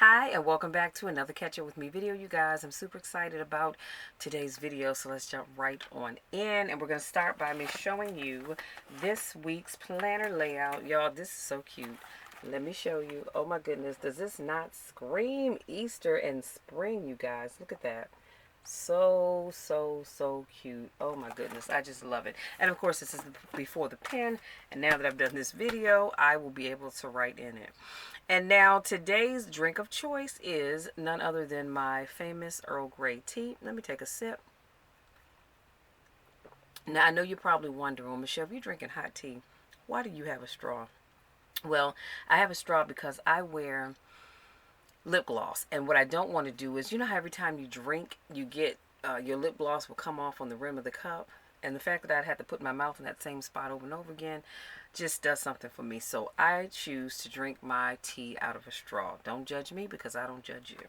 Hi, and welcome back to another Catch Up With Me video, you guys. I'm super excited about today's video, so let's jump right on in. And we're going to start by me showing you this week's planner layout. Y'all, this is so cute. Let me show you. Oh my goodness, does this not scream Easter and spring, you guys? Look at that. So cute. Oh my goodness, I just love it. And of course, this is before the pen, and now that I've done this video, I will be able to write in it. And now today's drink of choice is none other than my famous Earl Grey tea. Let me take a sip. Now, I know you're probably wondering, well, Michelle, if you're drinking hot tea, why do you have a straw? Well, I have a straw because I wear lip gloss. And what I don't want to do is, you know how every time you drink, you get your lip gloss will come off on the rim of the cup? And the fact that I'd have to put my mouth in that same spot over and over again just does something for me. So I choose to drink my tea out of a straw. Don't judge me because I don't judge you.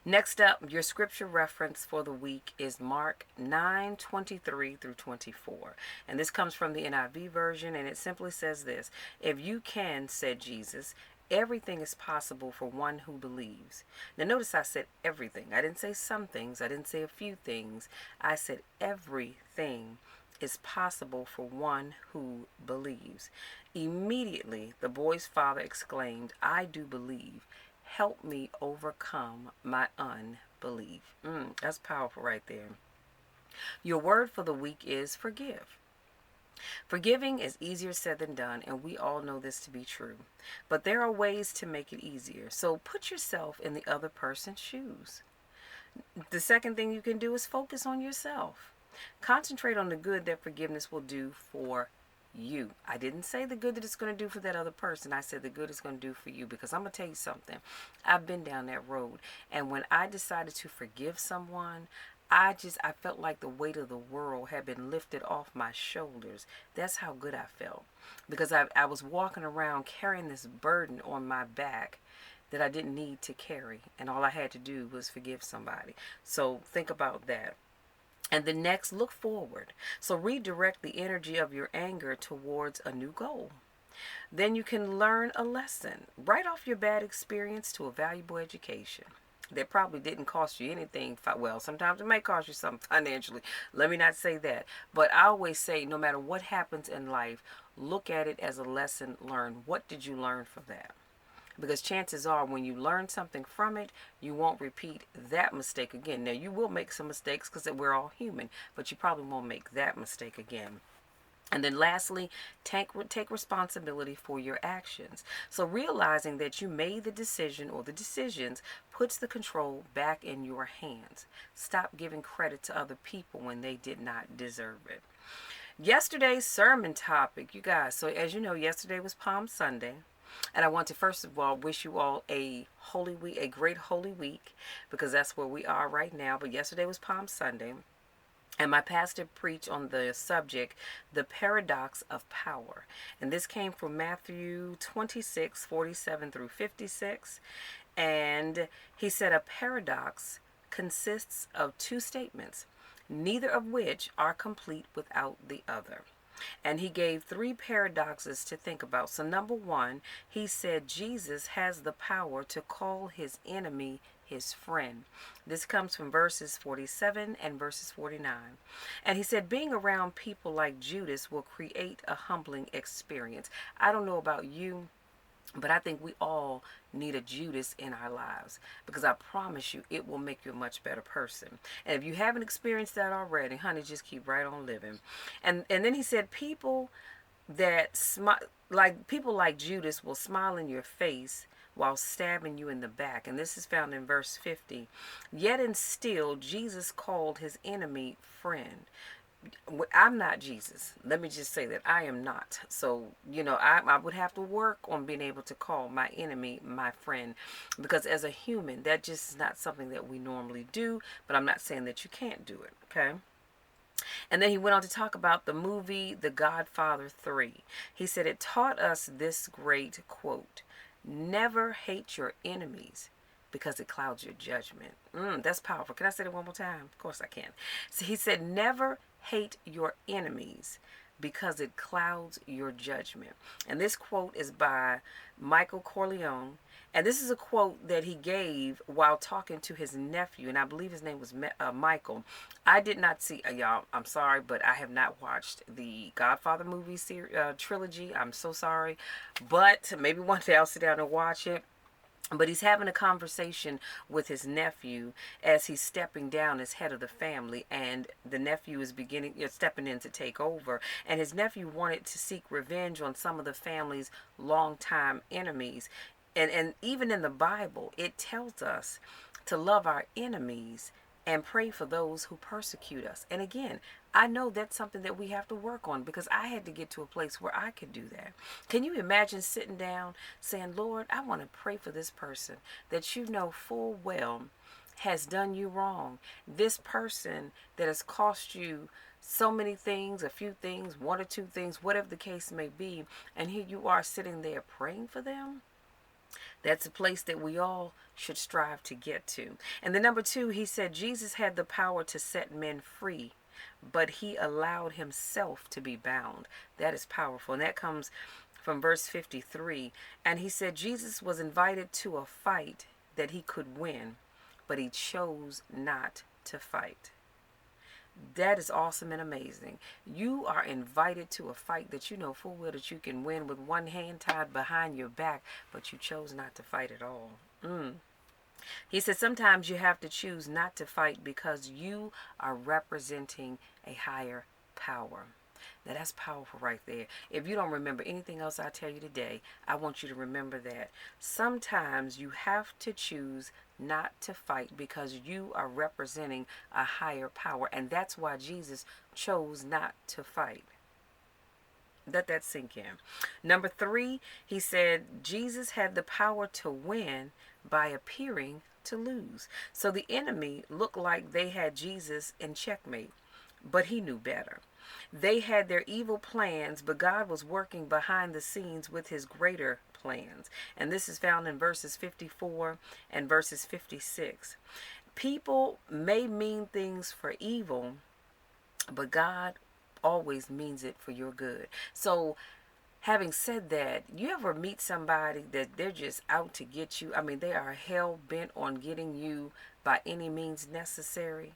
Next up, your scripture reference for the week is Mark 9:23 through 24. And this comes from the NIV version, and it simply says this: "If you can," said Jesus, "everything is possible for one who believes." Now notice I said everything. I didn't say some things. I didn't say a few things. I said everything is possible for one who believes. Immediately, the boy's father exclaimed, "I do believe. Help me overcome my unbelief." That's powerful right there. Your word for the week is forgive. Forgiving is easier said than done, and we all know this to be true. But there are ways to make it easier. So put yourself in the other person's shoes. The second thing you can do is focus on yourself. Concentrate on the good that forgiveness will do for you. I didn't say the good that it's going to do for that other person. I said the good it's going to do for you, because I'm going to tell you something. I've been down that road, and when I decided to forgive someone, I felt like the weight of the world had been lifted off my shoulders. That's how good I felt, because I was walking around carrying this burden on my back that I didn't need to carry, and all I had to do was forgive somebody. So think about that. And the next, look forward. So redirect the energy of your anger towards a new goal. Then you can learn a lesson. Write off your bad experience to a valuable education that probably didn't cost you anything. Well, sometimes it may cost you something financially. Let me not say that. But I always say, no matter what happens in life, look at it as a lesson learned. What did you learn from that? Because chances are, when you learn something from it, you won't repeat that mistake again. Now, you will make some mistakes because we're all human, but you probably won't make that mistake again. And then lastly, take responsibility for your actions. So realizing that you made the decision or the decisions puts the control back in your hands. Stop giving credit to other people when they did not deserve it. Yesterday's sermon topic, you guys. So as you know, yesterday was Palm Sunday. And I want to first of all wish you all a holy week, a great holy week, because that's where we are right now. But yesterday was Palm Sunday. And my pastor preached on the subject, the paradox of power. And this came from Matthew 26:47 through 56. And he said a paradox consists of two statements, neither of which are complete without the other. And he gave three paradoxes to think about. So number one, he said Jesus has the power to call his enemy his friend. This comes from verses 47 and verses 49. And he said being around people like Judas will create a humbling experience. I don't know about you, but I think we all need a Judas in our lives, because I promise you it will make you a much better person. And if you haven't experienced that already, honey, just keep right on living. And then he said people like Judas will smile in your face while stabbing you in the back. And this is found in verse 50. Yet and still Jesus called his enemy friend. I'm not Jesus. Let me just say that I am not. So, I would have to work on being able to call my enemy my friend, because as a human, that just is not something that we normally do. But I'm not saying that you can't do it, okay? And then he went on to talk about the movie The Godfather 3. He said it taught us this great quote: never hate your enemies, because it clouds your judgment. That's powerful. Can I say that one more time? Of course I can. So he said, never hate your enemies, because it clouds your judgment. And this quote is by Michael Corleone. And this is a quote that he gave while talking to his nephew, and I believe his name was Michael. I did not see, y'all, I'm sorry, but I have not watched the Godfather movie trilogy. I'm so sorry. But maybe one day I'll sit down and watch it. But he's having a conversation with his nephew as he's stepping down as head of the family, and the nephew is stepping in to take over. And his nephew wanted to seek revenge on some of the family's longtime enemies. And even in the Bible, it tells us to love our enemies and pray for those who persecute us. And again, I know that's something that we have to work on, because I had to get to a place where I could do that. Can you imagine sitting down saying, Lord, I want to pray for this person that you know full well has done you wrong. This person that has cost you so many things, a few things, one or two things, whatever the case may be, and here you are sitting there praying for them. That's a place that we all should strive to get to. And the number two, he said Jesus had the power to set men free, but he allowed himself to be bound. That is powerful. And that comes from verse 53. And he said Jesus was invited to a fight that he could win, but he chose not to fight. That is awesome and amazing. You are invited to a fight that you know full well that you can win with one hand tied behind your back, but you chose not to fight at all. He said sometimes you have to choose not to fight because you are representing a higher power. Now that's powerful right there. If you don't remember anything else I tell you today, I want you to remember that. Sometimes you have to choose not to fight because you are representing a higher power. And that's why Jesus chose not to fight. Let that sink in. Number three, he said Jesus had the power to win by appearing to lose. So the enemy looked like they had Jesus in checkmate, but he knew better. They had their evil plans, but God was working behind the scenes with his greater plans. And this is found in verses 54 and verses 56. People may mean things for evil, but God always means it for your good. So having said that, you ever meet somebody that they're just out to get you? I mean, they are hell bent on getting you by any means necessary.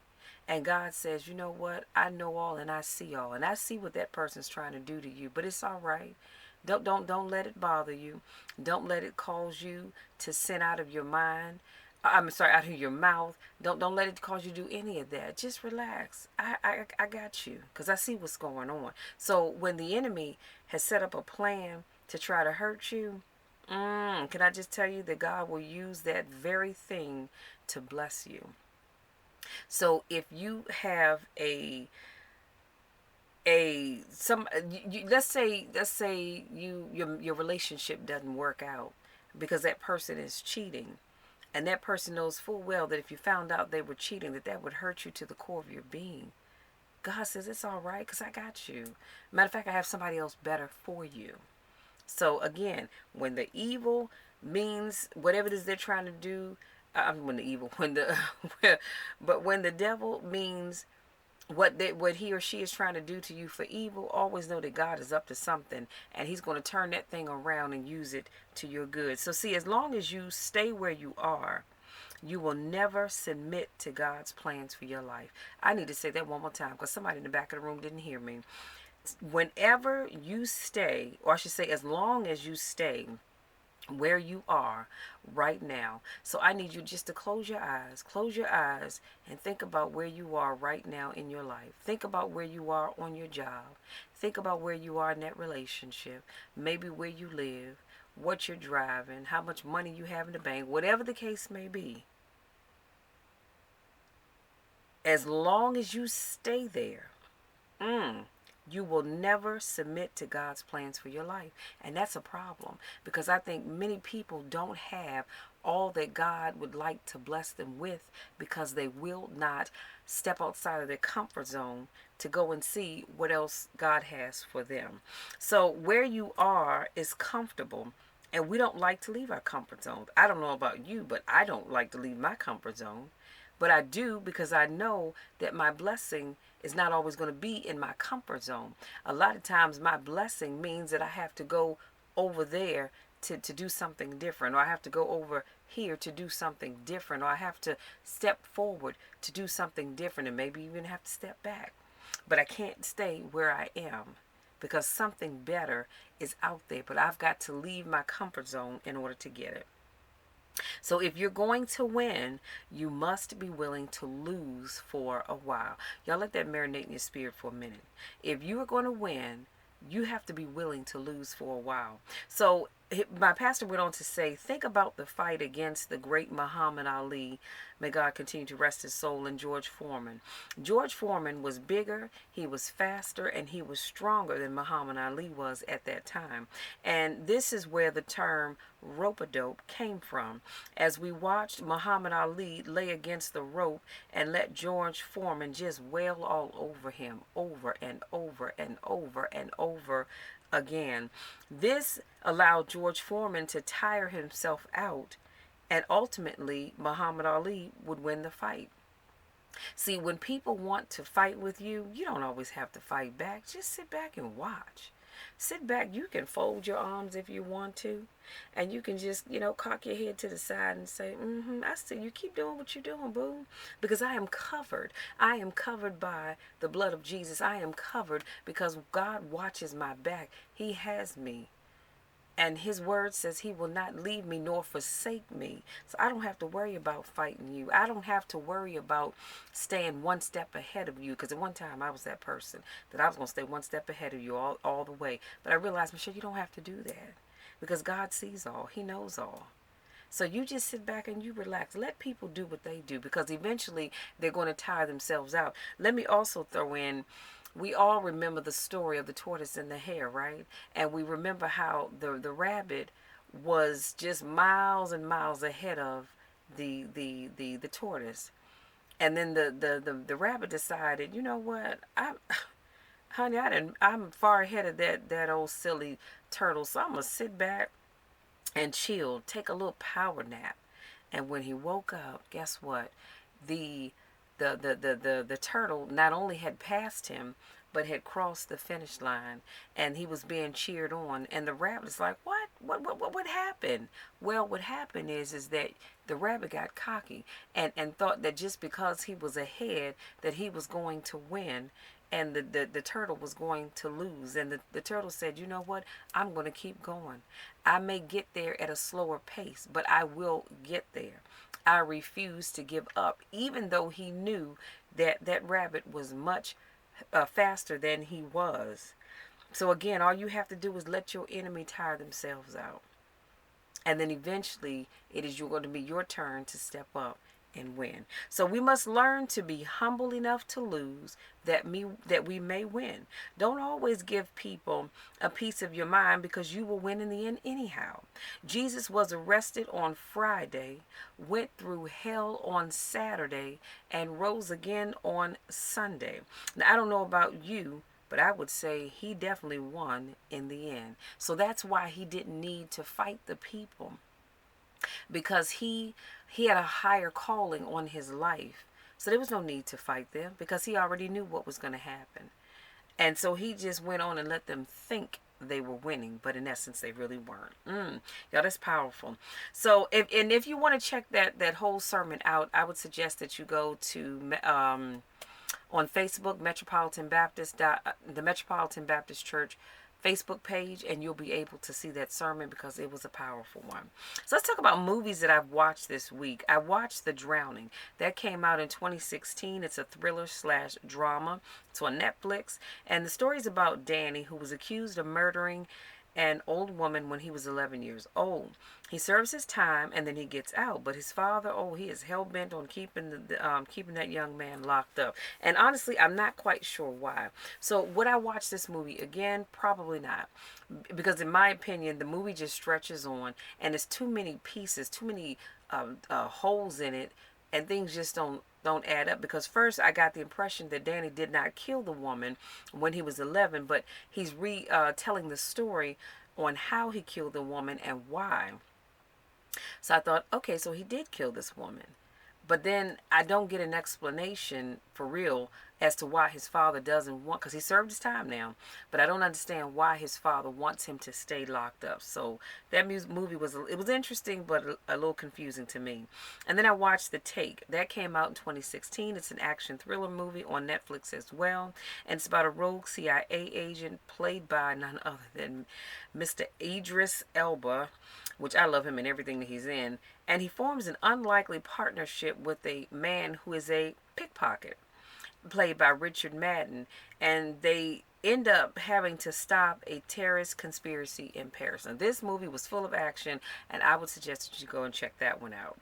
And God says, you know what? I know all and I see all. And I see what that person's trying to do to you, but it's all right. Don't let it bother you. Don't let it cause you to sin out of your mind. I'm sorry, out of your mouth. Don't let it cause you to do any of that. Just relax. I got you, because I see what's going on. So when the enemy has set up a plan to try to hurt you, can I just tell you that God will use that very thing to bless you. So if you have let's say your relationship doesn't work out because that person is cheating, and that person knows full well that if you found out they were cheating, that would hurt you to the core of your being. God says it's all right because I got you. Matter of fact, I have somebody else better for you. So again, when the evil means whatever it is they're trying to do, when the evil, but when the devil means what he or she is trying to do to you for evil, always know that God is up to something, and he's going to turn that thing around and use it to your good. So see, as long as you stay where you are, you will never submit to God's plans for your life. I need to say that one more time because somebody in the back of the room didn't hear me. Whenever you stay, or I should say as long as you stay where you are right now. So I need you just to close your eyes and think about where you are right now in your life. Think about where you are on your job. Think about where you are in that relationship, maybe where you live, what you're driving, how much money you have in the bank, whatever the case may be. As long as you stay there, you will never submit to God's plans for your life. And that's a problem, because I think many people don't have all that God would like to bless them with because they will not step outside of their comfort zone to go and see what else God has for them. So where you are is comfortable, and we don't like to leave our comfort zone. I don't know about you, but I don't like to leave my comfort zone. But I do because I know that my blessing is not always going to be in my comfort zone. A lot of times my blessing means that I have to go over there to do something different, or I have to go over here to do something different, or I have to step forward to do something different, and maybe even have to step back. But I can't stay where I am because something better is out there, but I've got to leave my comfort zone in order to get it. So if you're going to win, you must be willing to lose for a while. Y'all let that marinate in your spirit for a minute. If you are going to win, you have to be willing to lose for a while. So my pastor went on to say, think about the fight against the great Muhammad Ali. May God continue to rest his soul, and George Foreman. George Foreman was bigger, he was faster, and he was stronger than Muhammad Ali was at that time. And this is where the term rope-a-dope came from. As we watched Muhammad Ali lay against the rope and let George Foreman just wail all over him over and over and over and over again. This allowed George Foreman to tire himself out, and ultimately Muhammad Ali would win the fight. See, when people want to fight with you, you don't always have to fight back. Just sit back and watch. Sit back. You can fold your arms if you want to, and you can just, cock your head to the side and say, I see you. Keep doing what you're doing, boo. Because I am covered. I am covered by the blood of Jesus. I am covered because God watches my back. He has me. And his word says he will not leave me nor forsake me. So I don't have to worry about fighting you. I don't have to worry about staying one step ahead of you. Because at one time I was that person that I was going to stay one step ahead of you all the way. But I realized, Michelle, you don't have to do that. Because God sees all. He knows all. So you just sit back and you relax. Let people do what they do. Because eventually they're going to tire themselves out. Let me also throw in, we all remember the story of the tortoise and the hare, right? And we remember how the rabbit was just miles and miles ahead of the tortoise. And then the rabbit decided, you know what? Honey, I'm far ahead of that old silly turtle. So I'm gonna sit back and chill, take a little power nap. And when he woke up, guess what? The turtle not only had passed him, but had crossed the finish line, and he was being cheered on. And the rabbit is like, what happened? Well, what happened is that the rabbit got cocky and thought that just because he was ahead that he was going to win, and the turtle was going to lose. And the turtle said, you know what? I'm going to keep going. I may get there at a slower pace, but I will get there. I refuse to give up, even though he knew that rabbit was much faster than he was. So again, all you have to do is let your enemy tire themselves out. And then eventually it is going to be your turn to step up and win. So we must learn to be humble enough to lose that we may win. Don't always give people a piece of your mind, because you will win in the end anyhow. Jesus was arrested on Friday, went through hell on Saturday, and rose again on Sunday. Now, I don't know about you, but I would say he definitely won in the end. So that's why he didn't need to fight the people, because he had a higher calling on his life. So there was no need to fight them, because he already knew what was going to happen. And so he just went on and let them think they were winning, but in essence they really weren't. Y'all, that's powerful. So if you want to check that whole sermon out, I would suggest that you go to on Facebook, the Metropolitan Baptist Church Facebook page, and you'll be able to see that sermon, because it was a powerful one. So let's talk about movies that I've watched this week. I watched The Drowning. That came out in 2016. It's a thriller/drama. It's on Netflix. And the story is about Danny, who was accused of murdering an old woman when he was 11 years old. He serves his time and then he gets out, but his father, he is hell-bent on keeping that young man locked up. And honestly, I'm not quite sure why. So would I watch this movie again? Probably not, because in my opinion the movie just stretches on, and there's too many pieces, too many holes in it, and things just don't add up. Because first I got the impression that Danny did not kill the woman when he was 11, but he's telling the story on how he killed the woman and why. So I thought, okay, so he did kill this woman. But then I don't get an explanation for real as to why his father doesn't want, because he served his time now, but I don't understand why his father wants him to stay locked up. So that movie was, it was interesting, but a little confusing to me. And then I watched The Take. That came out in 2016. It's an action thriller movie on Netflix as well. And it's about a rogue CIA agent played by none other than Mr. Idris Elba, which I love him in everything that he's in. And he forms an unlikely partnership with a man who is a pickpocket, played by Richard Madden. And they end up having to stop a terrorist conspiracy in Paris. Now, this movie was full of action, and I would suggest that you go and check that one out.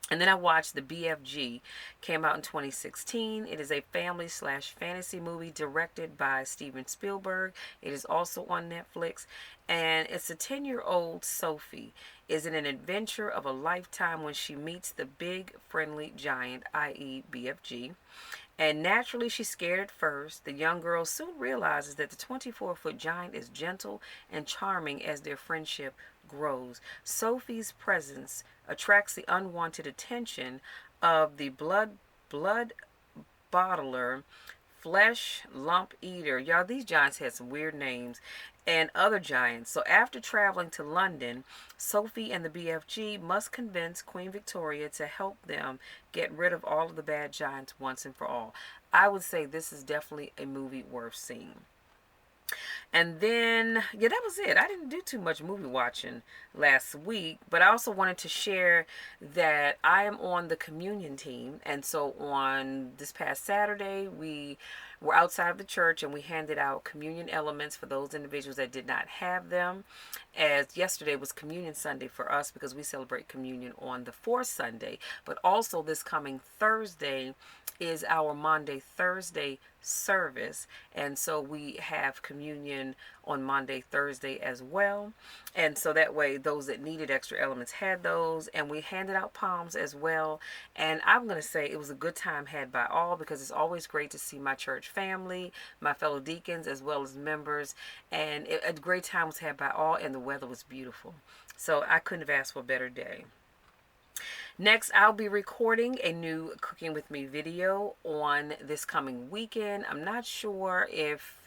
And then I watched The BFG, came out in 2016. It is a family/fantasy movie directed by Steven Spielberg. It is also on Netflix. And it's a 10-year-old Sophie is in an adventure of a lifetime when she meets the big friendly giant, i.e. BFG. And naturally, she's scared at first. The young girl soon realizes that the 24-foot giant is gentle and charming as their friendship grows. Sophie's presence attracts the unwanted attention of the blood bottler, flesh lump eater. Y'all, these giants had some weird names. And other giants. So after traveling to London, Sophie and the BFG must convince Queen Victoria to help them get rid of all of the bad giants once and for all. I would say this is definitely a movie worth seeing. And then, yeah, that was it. I didn't do too much movie watching last week, but I also wanted to share that I am on the communion team. And so on this past Saturday, we were outside of the church and we handed out communion elements for those individuals that did not have them. As yesterday was Communion Sunday for us because we celebrate communion on the fourth Sunday. But also this coming Thursday is our Maundy Thursday service, and so we have communion on Maundy Thursday as well. And so that way those that needed extra elements had those, and we handed out palms as well. And I'm going to say it was a good time had by all, because it's always great to see my church family, my fellow deacons as well as members, and a great time was had by all, and the weather was beautiful. So I couldn't have asked for a better day. Next, I'll be recording a new Cooking With Me video on this coming weekend. I'm not sure if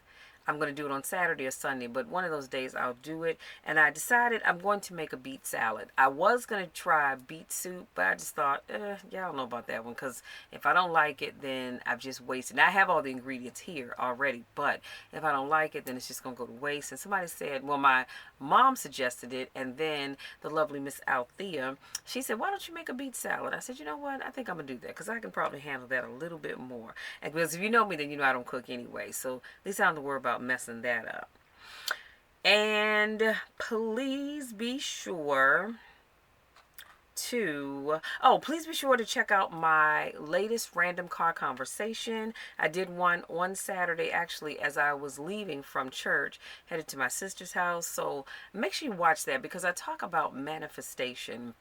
I'm going to do it on Saturday or Sunday, but one of those days I'll do it. And I decided I'm going to make a beet salad. I was going to try beet soup, but I just thought, yeah, I don't know about that one, because if I don't like it, then I've just wasted. Now, I have all the ingredients here already, but if I don't like it, then it's just going to go to waste. And somebody said, well, my mom suggested it, and then the lovely Miss Althea, she said, why don't you make a beet salad? I said, you know what? I think I'm going to do that, because I can probably handle that a little bit more. And because if you know me, then you know I don't cook anyway, so at least I don't have to worry about messing that up. And please be sure to check out my latest random car conversation. I did one on Saturday, actually, as I was leaving from church, headed to my sister's house. So make sure you watch that, because I talk about manifestation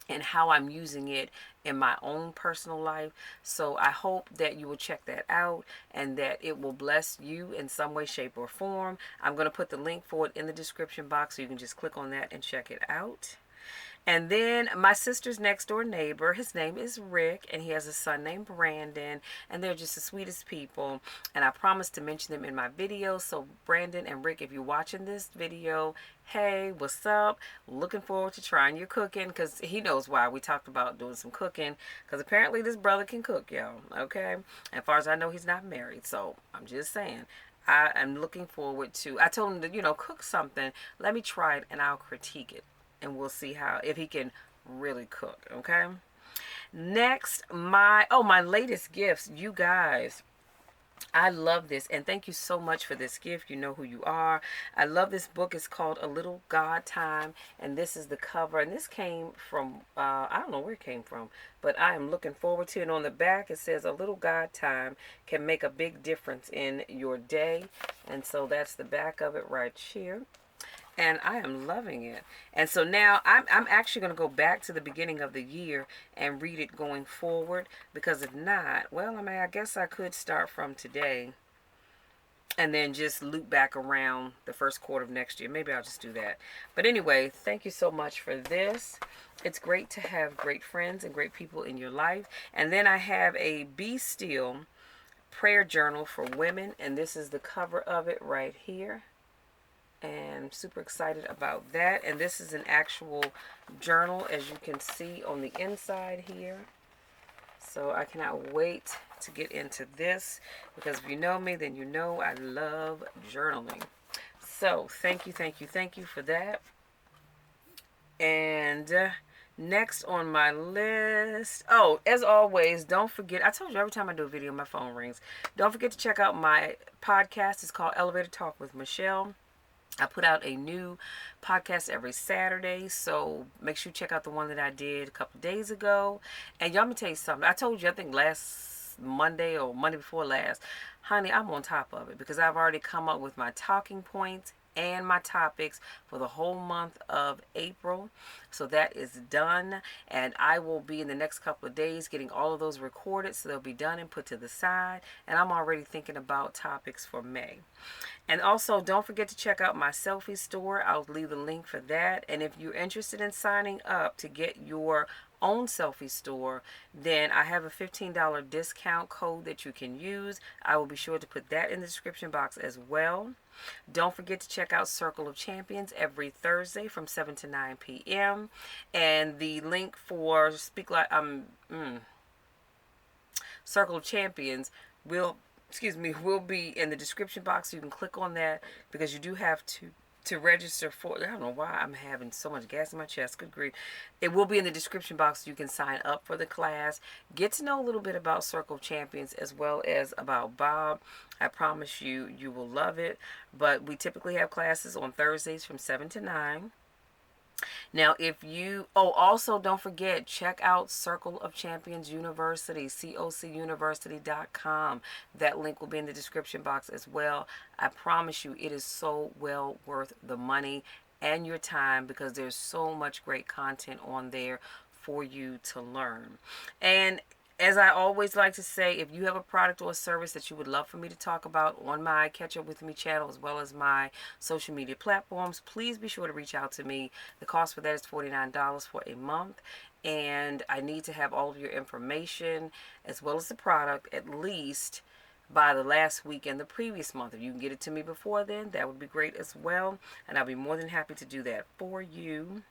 and how I'm using it in my own personal life. So I hope that you will check that out and that it will bless you in some way, shape, or form. I'm going to put the link for it in the description box, so you can just click on that and check it out. And then my sister's next door neighbor, his name is Rick, and he has a son named Brandon, and they're just the sweetest people. And I promised to mention them in my video. So Brandon and Rick, if you're watching this video, hey, what's up? Looking forward to trying your cooking, because he knows why we talked about doing some cooking, because apparently this brother can cook, y'all, okay? And as far as I know, he's not married, so I'm just saying. I am looking forward to, I told him to, cook something. Let me try it, and I'll critique it. And we'll see if he can really cook, okay? Next, my latest gifts. You guys, I love this, and thank you so much for this gift. You know who you are. I love this book. It's called A Little God Time, and this is the cover. And this came from, I don't know where it came from, but I am looking forward to it. And on the back, it says, A Little God Time can make a big difference in your day. And so that's the back of it right here. And I am loving it. And so now I'm actually going to go back to the beginning of the year and read it going forward. Because if not, well, I guess I could start from today. and then just loop back around the first quarter of next year. Maybe I'll just do that. But anyway, thank you so much for this. It's great to have great friends and great people in your life. And then I have a Be Still prayer journal for women, and this is the cover of it right here. And I'm super excited about that. And this is an actual journal, as you can see on the inside here. So I cannot wait to get into this, because if you know me, then you know I love journaling. So thank you, thank you, thank you for that. And next on my list, oh, as always, don't forget, I told you every time I do a video, my phone rings. Don't forget to check out my podcast. It's called Elevator Talk with Michelle. I put out a new podcast every Saturday, so make sure you check out the one that I did a couple of days ago. And y'all, let me tell you something. I told you, I think last Monday or Monday before last, honey, I'm on top of it, because I've already come up with my talking points and my topics for the whole month of April. So that is done, and I will be in the next couple of days getting all of those recorded, so they'll be done and put to the side, and I'm already thinking about topics for May. And also, don't forget to check out my selfie store. I'll leave the link for that. And if you're interested in signing up to get your own selfie store, then I have a $15 discount code that you can use. I will be sure to put that in the description box as well. Don't forget to check out Circle of Champions every Thursday from 7 to 9 p.m. And the link for Circle of Champions will be in the description box. So you can click on that, because you do have to register for, I don't know why I'm having so much gas in my chest, good grief. It will be in the description box, so you can sign up for the class, get to know a little bit about Circle of Champions as well as about Bob. I promise you, you will love it. But we typically have classes on Thursdays from 7 to 9. Now, if you, also don't forget, check out Circle of Champions University, cocuniversity.com. That link will be in the description box as well. I promise you, it is so well worth the money and your time, because there's so much great content on there for you to learn. And as I always like to say, if you have a product or a service that you would love for me to talk about on my Catch Up With Me channel, as well as my social media platforms, please be sure to reach out to me. The cost for that is $49 for a month. And I need to have all of your information as well as the product at least by the last week in the previous month. If you can get it to me before then, that would be great as well. And I'll be more than happy to do that for you.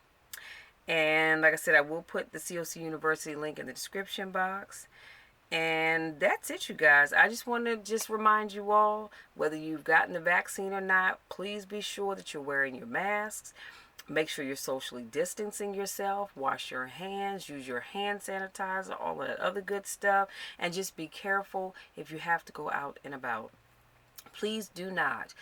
And like I said, I will put the COC University link in the description box. And that's it, you guys. I just want to remind you all, whether you've gotten the vaccine or not, please be sure that you're wearing your masks. Make sure you're socially distancing yourself. Wash your hands. Use your hand sanitizer, all of that other good stuff. And just be careful if you have to go out and about. Please do not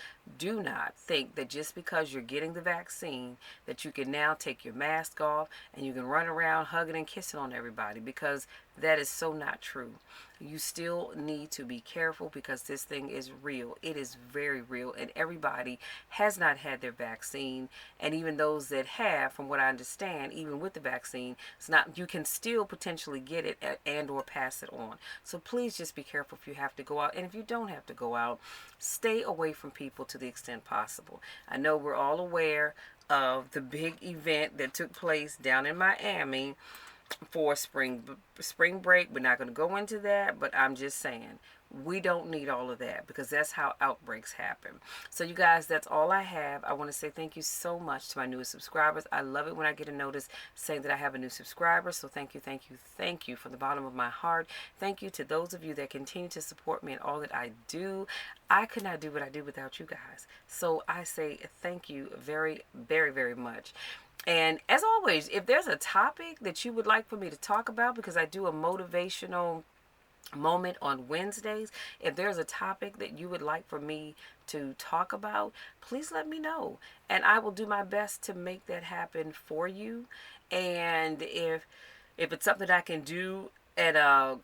think that just because you're getting the vaccine that you can now take your mask off and you can run around hugging and kissing on everybody, because that is so not true. You still need to be careful, because this thing is real. It is very real, and everybody has not had their vaccine. And even those that have, from what I understand, even with the vaccine, it's not, you can still potentially get it and or pass it on. So please just be careful if you have to go out. And if you don't have to go out, stay away from people to the extent possible. I know we're all aware of the big event that took place down in Miami for spring break. We're not going to go into that, but I'm just saying, we don't need all of that, because that's how outbreaks happen. So you guys, that's all I have. I want to say thank you so much to my newest subscribers. I love it when I get a notice saying that I have a new subscriber. So thank you, thank you, thank you from the bottom of my heart. Thank you to those of you that continue to support me in all that I do. I could not do what I do without you guys. So I say thank you very, very, very much. And as always, if there's a topic that you would like for me to talk about, because I do a motivational moment on Wednesdays, if there's a topic that you would like for me to talk about, please let me know, and I will do my best to make that happen for you. And if it's something I can do at a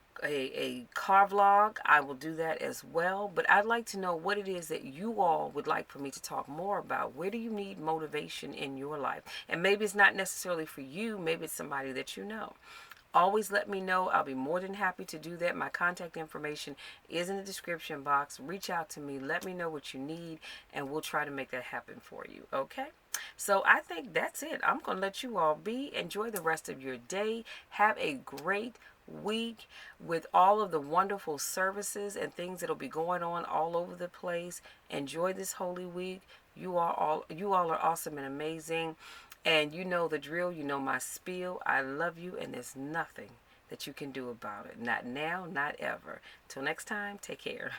car vlog, I will do that as well. But I'd like to know what it is that you all would like for me to talk more about. Where do you need motivation in your life? And maybe it's not necessarily for you, maybe it's somebody that you know. always let me know. I'll be more than happy to do that. My contact information is in the description box. Reach out to me. Let me know what you need, and we'll try to make that happen for you. Okay? So I think that's it. I'm going to let you all be. Enjoy the rest of your day. Have a great week with all of the wonderful services and things that'll be going on all over the place. Enjoy this holy week. You all are awesome and amazing. And you know the drill. You know my spiel. I love you, and there's nothing that you can do about it. Not now, not ever. Till next time, take care.